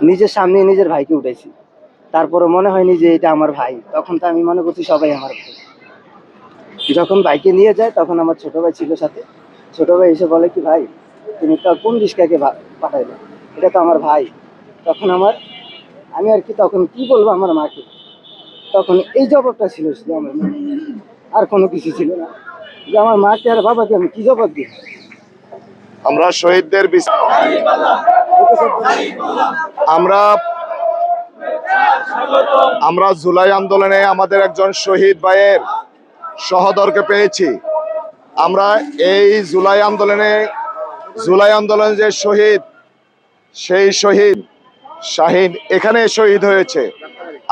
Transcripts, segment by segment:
নিজের সামনে নিজের ভাইকে উঠাইছি, তারপরে মনে হয়নি যে এটা আমার ভাই। তখন তো আমি মনে করছি সবাই আমার ভাই। যখন ভাইকে নিয়ে যায় তখন আমার ছোট ভাই ছিল সাথে। ছোট ভাই এসে বলে কি, ভাই তুমি তো কোন রিস্কাকে পাঠাইলে, এটা তো আমার ভাই। তখন আমি আর কি তখন কি বলবো আমার মাকে, তখন এই জবাবটা ছিল শুধু আমার মা, আর কোনো কিছু ছিল না। যে আমার মাকে আর বাবাকে আমি কি জবাব দিই। আমরা শহীদদের আমরা আমরা জুলাই আন্দোলনে আমাদের একজন শহীদ ভাইয়ের সহোদরকে পেয়েছি। আমরা এই জুলাই আন্দোলনে যে শহীদ, সেই শহীদ শাহিন এখানে শহীদ হয়েছে।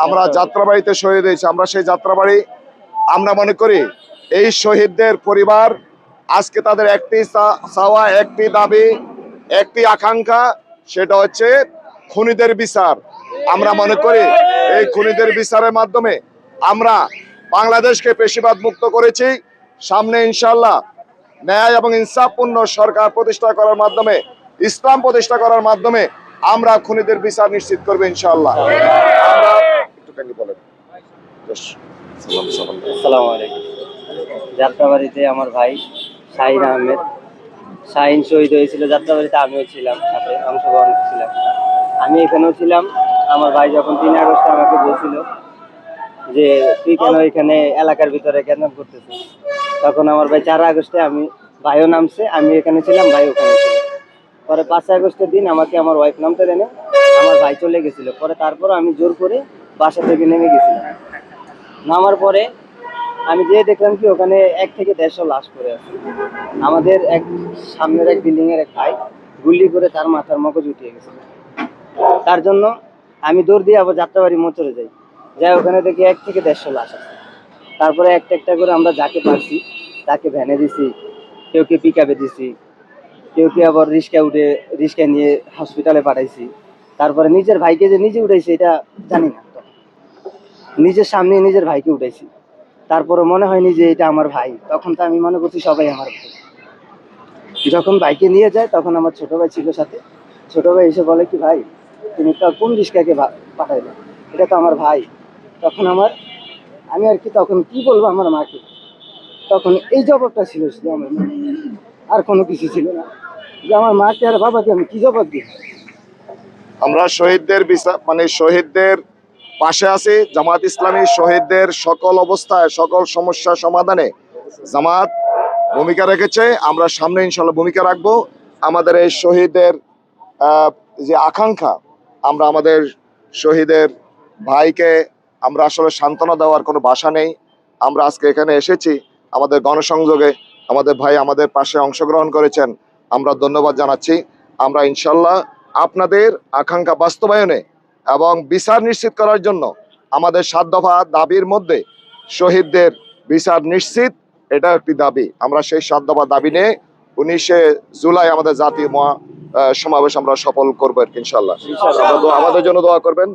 আমরা যাত্রাবাড়িতে শহীদ হয়েছে। আমরা সেই যাত্রাবাড়ি, আমরা মনে করি এই শহীদদের পরিবার আজকে তাদের একটি চাওয়া, একটি দাবি, একটি আকাঙ্ক্ষা, সেটা হচ্ছে খুনিদের বিচার। আমরা মনে করি এই খুনিদের বিচারের মাধ্যমে আমরা বাংলাদেশকে পেশিবাদ মুক্ত করেছি। সামনে ইনশাআল্লাহ ন্যায় এবং ইনসাফপূর্ণ সরকার প্রতিষ্ঠা করার মাধ্যমে, ইসলাম প্রতিষ্ঠা করার মাধ্যমে আমরা খুনিদের বিচার নিশ্চিত করবো ইনশাআল্লাহ। আমরা একটুখানি বলেন। আসসালামু আলাইকুম। যাত্রাবাড়িতে আমার ভাই শাহিন আহমেদ, শাহিন শহীদ হয়েছিল যাত্রাবাড়িতে, আমিও ছিলাম, সাথে অংশগ্রহণ ছিলাম। আমি এখানেও ছিলাম। আমার ভাই যখন 3 আগস্ট আমাকে বলছিল যে তুই কেন এখানে এলাকার ভিতরে কেন করতেছিস, তখন আমার ভাই 4 আগস্টে ভাইও নামছে, আমি এখানে ছিলাম, ভাই ওখানে ছিল। পরে 5 আগস্টের দিন আমাকে আমার ওয়াইফ নামতে দেনে, আমার ভাই চলে গেছিল। পরে তারপর আমি জোর করে বাসা থেকে নেমে গেছিলাম। নামার পরে আমি যেয়ে দেখলাম কি ওখানে 1 থেকে 150 লাশ পড়ে আছে। আমাদের সামনের এক বিল্ডিং এর এক ভাই গুলি করে তার মাথার মগজ উঠিয়ে গেছে। তার জন্য আমি দৌড় দিয়ে আবার যাত্রাবাড়ি মোচরে যাই ওখানে দেখি 1 থেকে 150 লাশ আছে। তারপরে একটা একটা করে আমরা যাকে পারছি তাকে ভ্যানে দিছি, কেউ পিকআপে দিছি, কেউ আবার রিক্সায় নিয়ে হসপিটালে পাঠাইছি। তারপরে নিজের ভাইকে যে নিজে উঠাইছি এটা জানি না, নিজের সামনে নিজের ভাইকে উঠাইছি, তারপরে মনে হয়নি যে এটা আমার ভাই। তখন তো আমি মনে করছি সবাই আমার ভাই। যখন ভাইকে নিয়ে যায় তখন আমার ছোট ভাই ছিল সাথে। ছোট ভাই এসে বলে কি, ভাই তুমি তো কোন রিস্কাকে পাঠাইলে, এটা তো আমার ভাই। তখন আমি আর কি তখন কি বলবো আমার মাকে, তখন এই জবাবটা ছিল শুধু আমার মা, আর কোনো কিছু ছিল না। যে আমার মাকে আর বাবাকে আমি কি জবাব দিই। আমরা শহীদদের বিচার শহীদদের পাশে আছি। জামাত ইসলামী শহীদদের সকল অবস্থায়, সকল সমস্যা সমাধানে জামাত ভূমিকা রেখেছে। আমরা সামনে ইনশাল্লাহ ভূমিকা রাখবো। আমাদের এই শহীদদের যে আকাঙ্ক্ষা, আমরা আমাদের শহীদের ভাইকে আমরা আসলে সান্ত্বনা দেওয়ার কোনো ভাষা নেই। আমরা আজকে এখানে এসেছি, আমাদের গণসংযোগে আমাদের ভাই আমাদের পাশে অংশগ্রহণ করেছেন, আমরা ধন্যবাদ জানাচ্ছি। আমরা ইনশাল্লাহ আপনাদের আকাঙ্ক্ষা বাস্তবায়নে এবং বিচার নিশ্চিত করার জন্য আমাদের 7 দফা দাবির মধ্যে শহীদদের বিচার নিশ্চিত, এটা একটি দাবি। আমরা সেই 7 দফা দাবি নিয়ে 19 জুলাই আমাদের জাতীয় সমাবেশ আমরা সফল করবো ইনশাল্লাহ। আমাদের জন্য দোয়া করবেন।